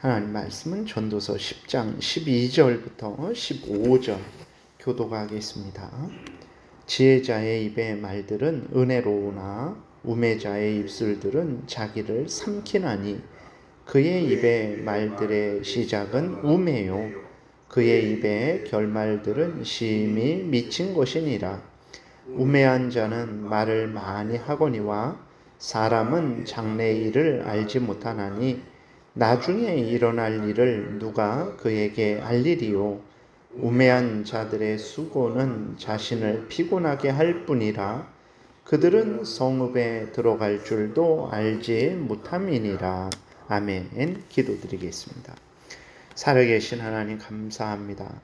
하나님 말씀은 전도서 10장 12절부터 15절 교독하겠습니다. 지혜자의 입의 말들은 은혜로우나 우매자의 입술들은 자기를 삼키나니 그의 입의 말들의 시작은 우매요 그의 입의 결말들은 심히 미친 것이니라. 우매한 자는 말을 많이 하거니와 사람은 장래의 일을 알지 못하나니 나중에 일어날 일을 누가 그에게 알리리요. 우매한 자들의 수고는 자신을 피곤하게 할 뿐이라 그들은 성읍에 들어갈 줄도 알지 못함이니라. 아멘. 기도드리겠습니다. 살아계신 하나님 감사합니다.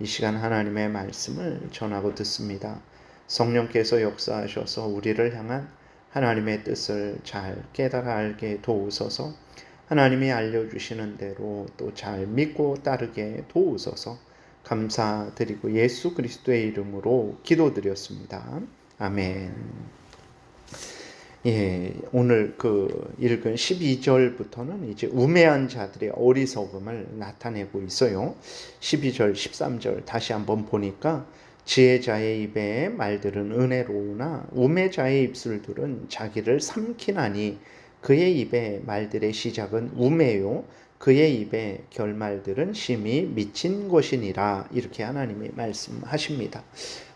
이 시간 하나님의 말씀을 전하고 듣습니다. 성령께서 역사하셔서 우리를 향한 하나님의 뜻을 잘 깨달아 알게 도우소서. 하나님이 알려주시는 대로 또 잘 믿고 따르게 도우소서. 감사드리고 예수 그리스도의 이름으로 기도드렸습니다. 아멘. 오늘 읽은 12절부터는 이제 우매한 자들의 어리석음을 나타내고 있어요. 12절, 13절 다시 한번 보니까 지혜자의 입의 말들은 은혜로우나 우매자의 입술들은 자기를 삼키나니 그의 입의 말들의 시작은 우매요 그의 입의 결말들은 심히 미친 것이니라. 이렇게 하나님이 말씀하십니다.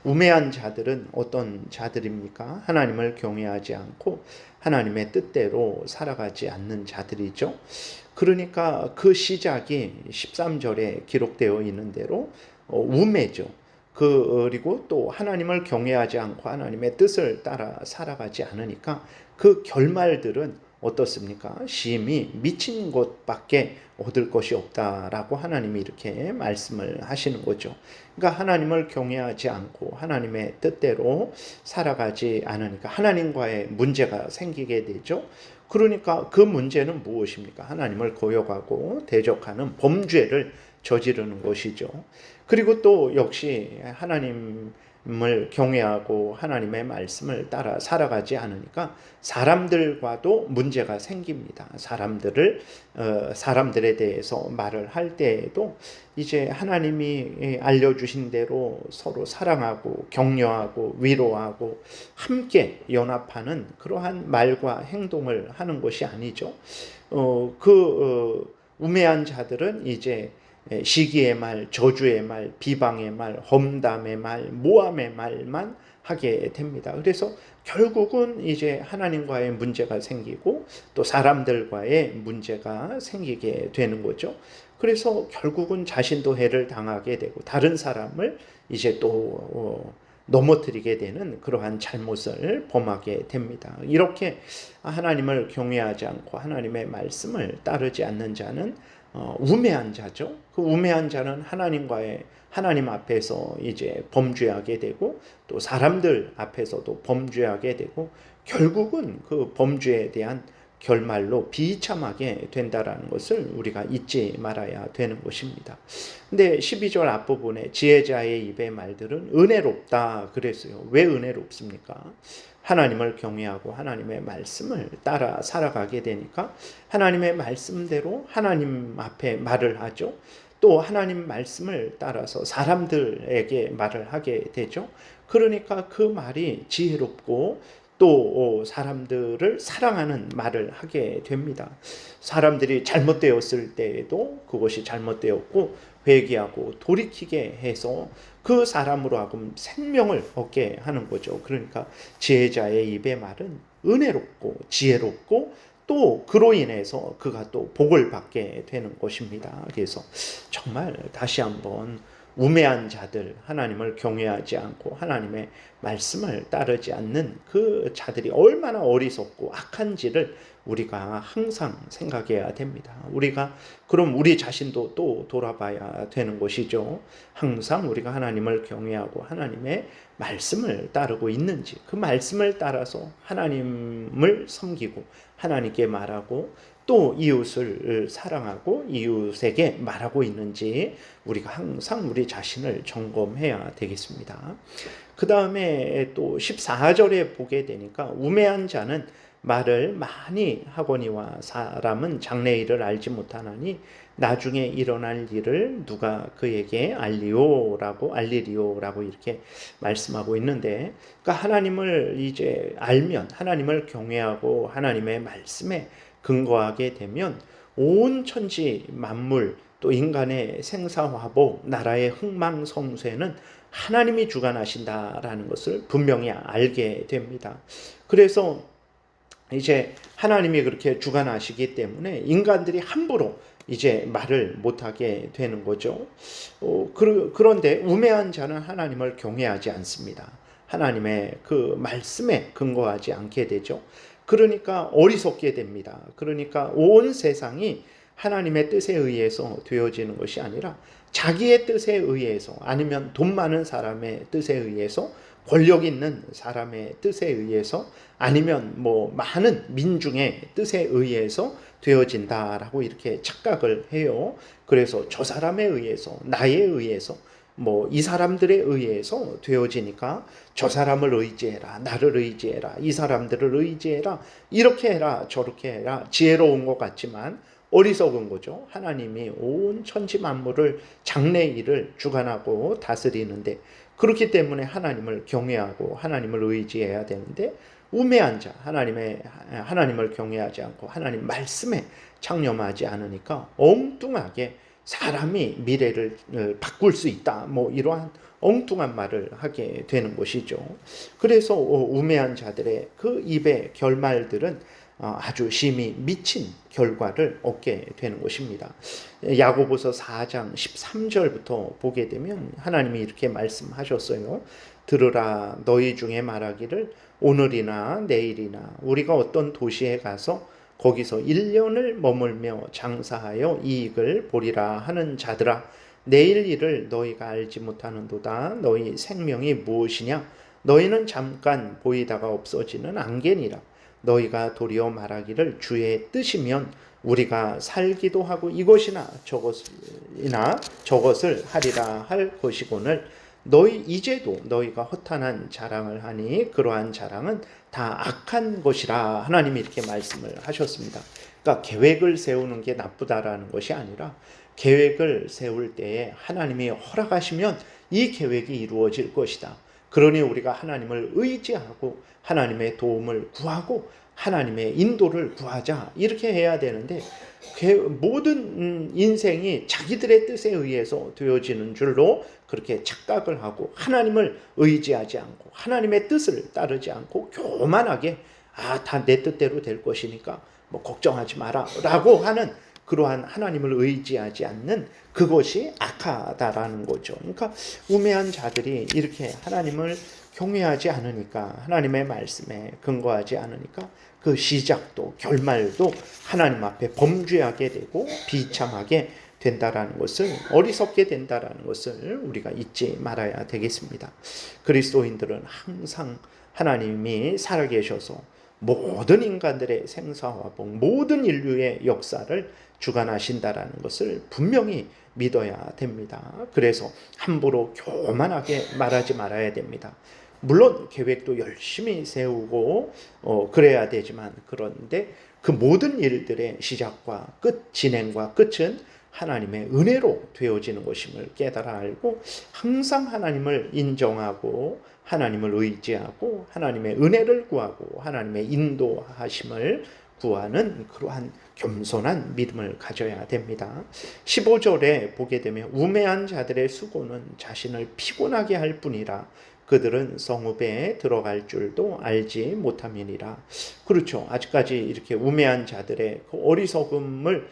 우매한 자들은 어떤 자들입니까? 하나님을 경외하지 않고 하나님의 뜻대로 살아가지 않는 자들이죠. 그러니까 그 시작이 13절에 기록되어 있는 대로 우매죠. 그리고 또 하나님을 경외하지 않고 하나님의 뜻을 따라 살아가지 않으니까 그 결말들은 어떻습니까? 심히 미친 것밖에 얻을 것이 없다라고 하나님이 이렇게 말씀을 하시는 거죠. 그러니까 하나님을 경외하지 않고 하나님의 뜻대로 살아가지 않으니까 하나님과의 문제가 생기게 되죠. 그러니까 그 문제는 무엇입니까? 하나님을 거역하고 대적하는 범죄를 저지르는 것이죠. 그리고 또 역시 하나님을 경외하고 하나님의 말씀을 따라 살아가지 않으니까 사람들과도 문제가 생깁니다. 사람들에 대해서 말을 할 때에도 이제 하나님이 알려주신 대로 서로 사랑하고 격려하고 위로하고 함께 연합하는 그러한 말과 행동을 하는 것이 아니죠. 우매한 자들은 이제 시기의 말, 저주의 말, 비방의 말, 험담의 말, 모함의 말만 하게 됩니다. 그래서 결국은 이제 하나님과의 문제가 생기고 또 사람들과의 문제가 생기게 되는 거죠. 그래서 결국은 자신도 해를 당하게 되고 다른 사람을 이제 또 넘어뜨리게 되는 그러한 잘못을 범하게 됩니다. 이렇게 하나님을 경외하지 않고 하나님의 말씀을 따르지 않는 자는 우매한 자죠. 그 우매한 자는 하나님 앞에서 이제 범죄하게 되고 또 사람들 앞에서도 범죄하게 되고 결국은 그 범죄에 대한 결말로 비참하게 된다라는 것을 우리가 잊지 말아야 되는 것입니다. 근데 12절 앞부분에 지혜자의 입의 말들은 은혜롭다 그랬어요. 왜 은혜롭습니까? 하나님을 경외하고 하나님의 말씀을 따라 살아가게 되니까 하나님의 말씀대로 하나님 앞에 말을 하죠. 또 하나님 말씀을 따라서 사람들에게 말을 하게 되죠. 그러니까 그 말이 지혜롭고 또 사람들을 사랑하는 말을 하게 됩니다. 사람들이 잘못되었을 때에도 그것이 잘못되었고 회개하고 돌이키게 해서 그 사람으로 하여금 생명을 얻게 하는 거죠. 그러니까 지혜자의 입의 말은 은혜롭고 지혜롭고 또 그로 인해서 그가 또 복을 받게 되는 것입니다. 그래서 정말 다시 한번 우매한 자들, 하나님을 경외하지 않고 하나님의 말씀을 따르지 않는 그 자들이 얼마나 어리석고 악한지를 우리가 항상 생각해야 됩니다. 그럼 우리 자신도 또 돌아봐야 되는 것이죠. 항상 우리가 하나님을 경외하고 하나님의 말씀을 따르고 있는지, 그 말씀을 따라서 하나님을 섬기고 하나님께 말하고 또 이웃을 사랑하고 이웃에게 말하고 있는지 우리가 항상 우리 자신을 점검해야 되겠습니다. 그 다음에 또 14절에 보게 되니까 우매한 자는 말을 많이 하거니와 사람은 장래 일을 알지 못하나니 나중에 일어날 일을 누가 그에게 알리리오라고 이렇게 말씀하고 있는데, 그러니까 하나님을 이제 알면, 하나님을 경외하고 하나님의 말씀에 근거하게 되면 온 천지 만물 또 인간의 생사화복, 나라의 흥망성쇠는 하나님이 주관하신다라는 것을 분명히 알게 됩니다. 그래서 이제 하나님이 그렇게 주관하시기 때문에 인간들이 함부로 이제 말을 못하게 되는 거죠. 그런데 우매한 자는 하나님을 경외하지 않습니다. 하나님의 그 말씀에 근거하지 않게 되죠. 그러니까 어리석게 됩니다. 그러니까 온 세상이 하나님의 뜻에 의해서 되어지는 것이 아니라 자기의 뜻에 의해서, 아니면 돈 많은 사람의 뜻에 의해서, 권력 있는 사람의 뜻에 의해서, 아니면 뭐 많은 민중의 뜻에 의해서 되어진다라고 이렇게 착각을 해요. 그래서 저 사람에 의해서, 나에 의해서, 뭐 이 사람들에 의해서 되어지니까 저 사람을 의지해라, 나를 의지해라, 이 사람들을 의지해라, 이렇게 해라, 저렇게 해라, 지혜로운 것 같지만 어리석은 거죠. 하나님이 온 천지 만물을 장래 일을 주관하고 다스리는데, 그렇기 때문에 하나님을 경외하고 하나님을 의지해야 되는데, 우매한 자, 하나님을 경외하지 않고 하나님 말씀에 창념하지 않으니까 엉뚱하게 사람이 미래를 바꿀 수 있다, 뭐 이러한 엉뚱한 말을 하게 되는 것이죠. 그래서 우매한 자들의 그 입의 결말들은 아주 심히 미친 결과를 얻게 되는 것입니다. 야고보서 4장 13절부터 보게 되면 하나님이 이렇게 말씀하셨어요. 들으라, 너희 중에 말하기를 오늘이나 내일이나 우리가 어떤 도시에 가서 거기서 1년을 머물며 장사하여 이익을 보리라 하는 자들아, 내일 일을 너희가 알지 못하는도다. 너희 생명이 무엇이냐? 너희는 잠깐 보이다가 없어지는 안개니라. 너희가 도리어 말하기를 주의 뜻이면 우리가 살기도 하고 이것이나 저것을 하리라 할 것이거늘 너희 이제도 너희가 허탄한 자랑을 하니 그러한 자랑은 다 악한 것이라. 하나님이 이렇게 말씀을 하셨습니다. 그러니까 계획을 세우는 게 나쁘다라는 것이 아니라, 계획을 세울 때에 하나님이 허락하시면 이 계획이 이루어질 것이다. 그러니 우리가 하나님을 의지하고 하나님의 도움을 구하고 하나님의 인도를 구하자, 이렇게 해야 되는데, 모든 인생이 자기들의 뜻에 의해서 되어지는 줄로 그렇게 착각을 하고 하나님을 의지하지 않고 하나님의 뜻을 따르지 않고 교만하게 다 내 뜻대로 될 것이니까 뭐 걱정하지 마라 라고 하는, 그러한 하나님을 의지하지 않는 그것이 악하다라는 거죠. 그러니까 우매한 자들이 이렇게 하나님을 경외하지 않으니까, 하나님의 말씀에 근거하지 않으니까 그 시작도 결말도 하나님 앞에 범죄하게 되고 비참하게 된다라는 것을, 어리석게 된다라는 것을 우리가 잊지 말아야 되겠습니다. 그리스도인들은 항상 하나님이 살아계셔서 모든 인간들의 생사화복, 모든 인류의 역사를 주관하신다라는 것을 분명히 믿어야 됩니다. 그래서 함부로 교만하게 말하지 말아야 됩니다. 물론 계획도 열심히 세우고 그래야 되지만, 그런데 그 모든 일들의 시작과 끝, 진행과 끝은 하나님의 은혜로 되어지는 것임을 깨달아 알고 항상 하나님을 인정하고 하나님을 의지하고 하나님의 은혜를 구하고 하나님의 인도하심을 구하는 그러한 겸손한 믿음을 가져야 됩니다. 15절에 보게 되면 우매한 자들의 수고는 자신을 피곤하게 할 뿐이라 그들은 성읍에 들어갈 줄도 알지 못함이니라. 그렇죠. 아직까지 이렇게 우매한 자들의 그 어리석음을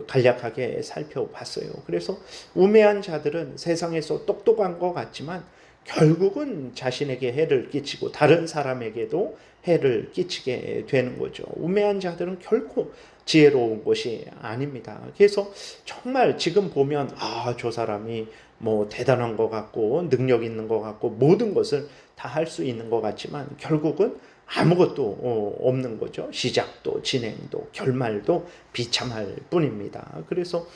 간략하게 살펴봤어요. 그래서 우매한 자들은 세상에서 똑똑한 것 같지만 결국은 자신에게 해를 끼치고 다른 사람에게도 해를 끼치게 되는 거죠. 우매한 자들은 결코 지혜로운 것이 아닙니다. 그래서 정말 지금 보면 저 사람이 뭐 대단한 것 같고 능력 있는 것 같고 모든 것을 다 할 수 있는 것 같지만 결국은 아무것도 없는 거죠. 시작도 진행도 결말도 비참할 뿐입니다. 그래서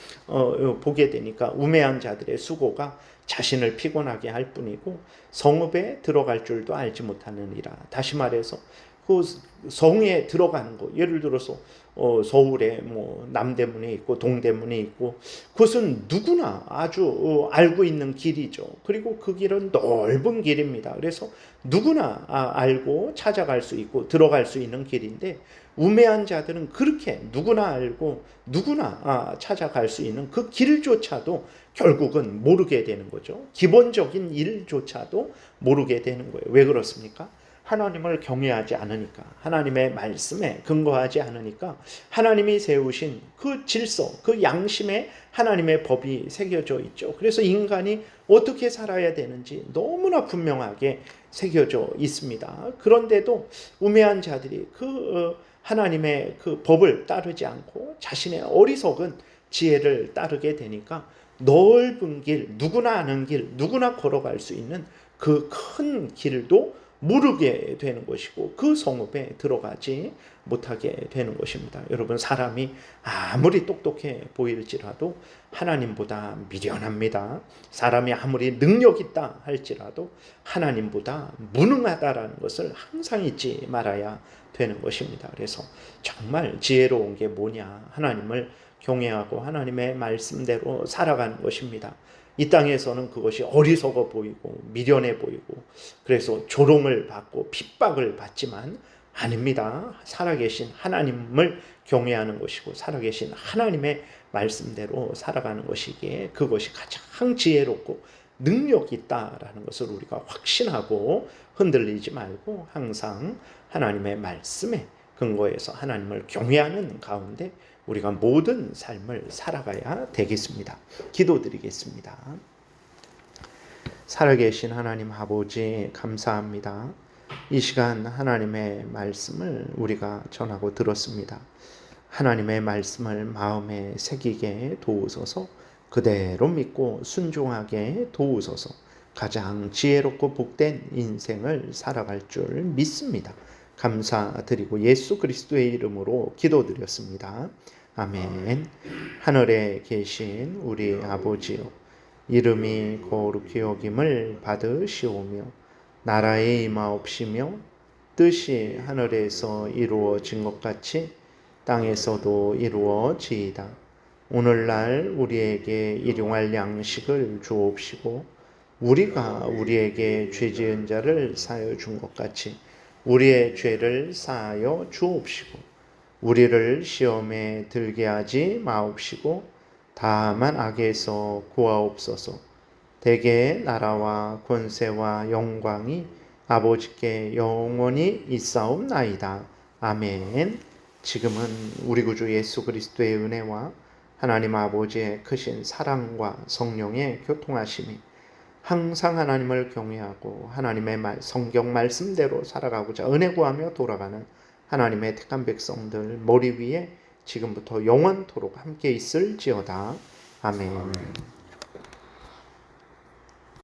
보게 되니까 우매한 자들의 수고가 자신을 피곤하게 할 뿐이고 성읍에 들어갈 줄도 알지 못하느니라. 다시 말해서 그 성에 들어가는 거, 예를 들어서 서울에 뭐 남대문에 있고 동대문에 있고, 그것은 누구나 아주 알고 있는 길이죠. 그리고 그 길은 넓은 길입니다. 그래서 누구나 알고 찾아갈 수 있고 들어갈 수 있는 길인데, 우매한 자들은 그렇게 누구나 알고 누구나 찾아갈 수 있는 그 길조차도 결국은 모르게 되는 거죠. 기본적인 일조차도 모르게 되는 거예요. 왜 그렇습니까? 하나님을 경외하지 않으니까, 하나님의 말씀에 근거하지 않으니까, 하나님이 세우신 그 질서, 그 양심에 하나님의 법이 새겨져 있죠. 그래서 인간이 어떻게 살아야 되는지 너무나 분명하게 새겨져 있습니다. 그런데도 우매한 자들이 그 하나님의 그 법을 따르지 않고 자신의 어리석은 지혜를 따르게 되니까 넓은 길, 누구나 아는 길, 누구나 걸어갈 수 있는 그 큰 길도 모르게 되는 것이고, 그 성읍에 들어가지 못하게 되는 것입니다. 여러분, 사람이 아무리 똑똑해 보일지라도 하나님보다 미련합니다. 사람이 아무리 능력 있다 할지라도 하나님보다 무능하다라는 것을 항상 잊지 말아야 되는 것입니다. 그래서 정말 지혜로운 게 뭐냐? 하나님을 경외하고 하나님의 말씀대로 살아가는 것입니다. 이 땅에서는 그것이 어리석어 보이고 미련해 보이고, 그래서 조롱을 받고 핍박을 받지만 아닙니다. 살아계신 하나님을 경외하는 것이고 살아계신 하나님의 말씀대로 살아가는 것이기에 그것이 가장 지혜롭고 능력 있다라는 것을 우리가 확신하고 흔들리지 말고 항상 하나님의 말씀에 근거해서 하나님을 경외하는 가운데 우리가 모든 삶을 살아가야 되겠습니다. 기도드리겠습니다. 살아계신 하나님 아버지, 감사합니다. 이 시간 하나님의 말씀을 우리가 전하고 들었습니다. 하나님의 말씀을 마음에 새기게 도우소서, 그대로 믿고 순종하게 도우소서, 가장 지혜롭고 복된 인생을 살아갈 줄 믿습니다. 감사드리고 예수 그리스도의 이름으로 기도드렸습니다. 아멘. 하늘에 계신 우리 아버지요, 이름이 거룩히 여김을 받으시오며 나라의 임하옵시며 뜻이 하늘에서 이루어진 것 같이 땅에서도 이루어지이다. 오늘날 우리에게 일용할 양식을 주옵시고 우리가 우리에게 죄 지은 자를 사하여 준 것 같이 우리의 죄를 사하여 주옵시고 우리를 시험에 들게 하지 마옵시고 다만 악에서 구하옵소서. 대개 나라와 권세와 영광이 아버지께 영원히 있사옵나이다. 아멘. 지금은 우리 구주 예수 그리스도의 은혜와 하나님 아버지의 크신 사랑과 성령의 교통하심이 항상 하나님을 경외하고 하나님의 성경 말씀대로 살아가고자 은혜 구하며 돌아가는 하나님의 택한 백성들 머리 위에 지금부터 영원토록 함께 있을지어다. 아멘.